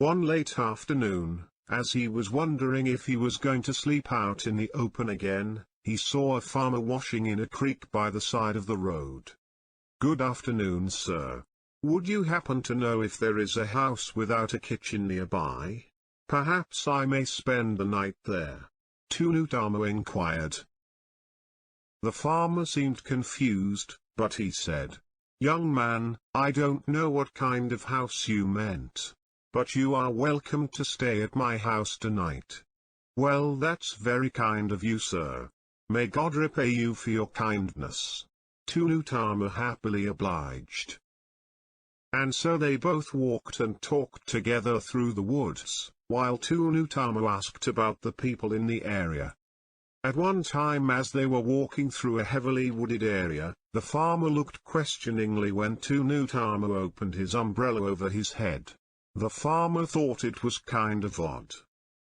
One late afternoon, as he was wondering if he was going to sleep out in the open again, he saw a farmer washing in a creek by the side of the road. "Good afternoon, sir. Would you happen to know if there is a house without a kitchen nearby? Perhaps I may spend the night there," Tun Utama inquired. The farmer seemed confused, but he said, "Young man, I don't know what kind of house you meant, but you are welcome to stay at my house tonight." "Well, that's very kind of you, sir. May God repay you for your kindness," Tun Utama happily obliged. And so they both walked and talked together through the woods, while Tun Utama asked about the people in the area. At one time, as they were walking through a heavily wooded area, the farmer looked questioningly when Tun Utama opened his umbrella over his head. The farmer thought it was kind of odd,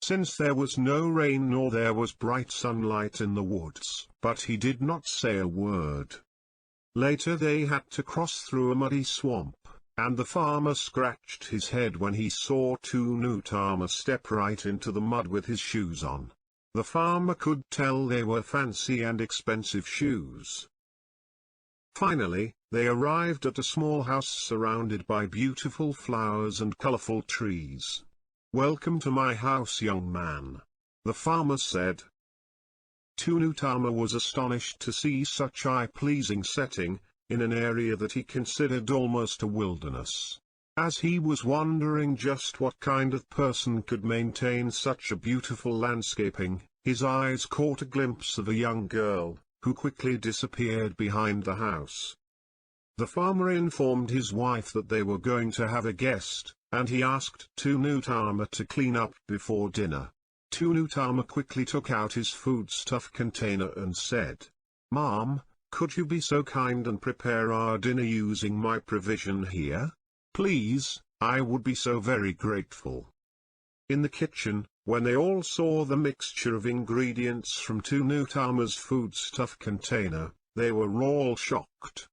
since there was no rain nor there was bright sunlight in the woods, but he did not say a word. Later they had to cross through a muddy swamp, and the farmer scratched his head when he saw Tun Utama step right into the mud with his shoes on. The farmer could tell they were fancy and expensive shoes. Finally, they arrived at a small house surrounded by beautiful flowers and colorful trees. "Welcome to my house, young man," the farmer said. Tun Utama was astonished to see such eye-pleasing setting, in an area that he considered almost a wilderness. As he was wondering just what kind of person could maintain such a beautiful landscaping, his eyes caught a glimpse of a young girl, who quickly disappeared behind the house. The farmer informed his wife that they were going to have a guest, and he asked Tun Utama to clean up before dinner. Tun Utama quickly took out his foodstuff container and said, "Mom, could you be so kind and prepare our dinner using my provision here? Please, I would be so very grateful." In the kitchen, when they all saw the mixture of ingredients from Tun Utama's foodstuff container, they were all shocked.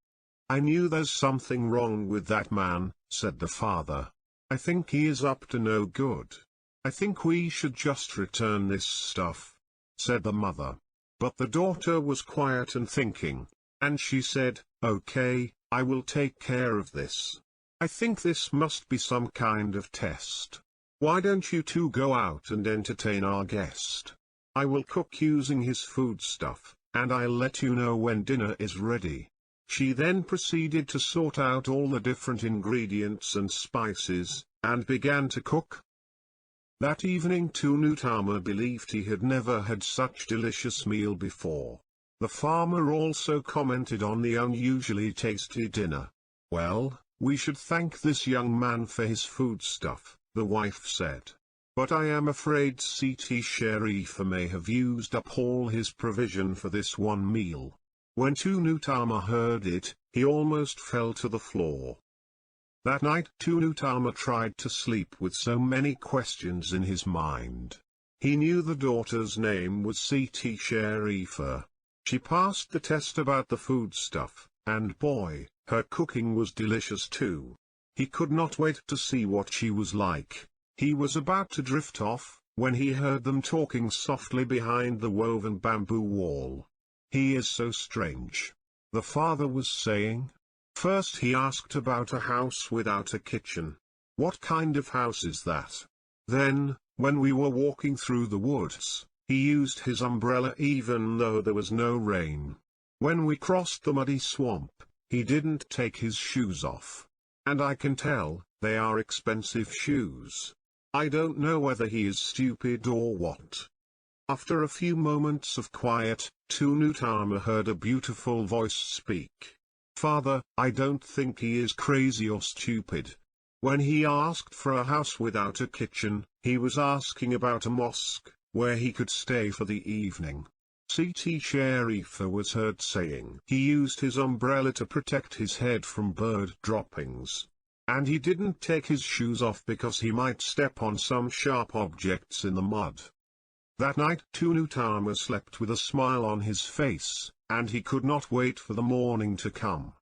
"I knew there's something wrong with that man," said the father. "I think he is up to no good. I think we should just return this stuff," said the mother. But the daughter was quiet and thinking, and she said, "Okay, I will take care of this. I think this must be some kind of test. Why don't you two go out and entertain our guest? I will cook using his foodstuff, and I'll let you know when dinner is ready." She then proceeded to sort out all the different ingredients and spices, and began to cook. That evening Tun Utama believed he had never had such delicious meal before. The farmer also commented on the unusually tasty dinner. "Well, we should thank this young man for his foodstuff," the wife said. "But I am afraid Siti Sharifa may have used up all his provision for this one meal." When Tun Utama heard it, he almost fell to the floor. That night Tun Utama tried to sleep with so many questions in his mind. He knew the daughter's name was Siti Sharifa. She passed the test about the foodstuff, and boy, her cooking was delicious too. He could not wait to see what she was like. He was about to drift off, when he heard them talking softly behind the woven bamboo wall. "He is so strange," the father was saying. "First he asked about a house without a kitchen. What kind of house is that? Then, when we were walking through the woods, he used his umbrella even though there was no rain. When we crossed the muddy swamp, he didn't take his shoes off. And I can tell, they are expensive shoes. I don't know whether he is stupid or what." After a few moments of quiet, Tun Utama heard a beautiful voice speak. "Father, I don't think he is crazy or stupid. When he asked for a house without a kitchen, he was asking about a mosque, where he could stay for the evening." Siti Sharifa was heard saying he used his umbrella to protect his head from bird droppings. And he didn't take his shoes off because he might step on some sharp objects in the mud. That night Tun Utama slept with a smile on his face, and he could not wait for the morning to come.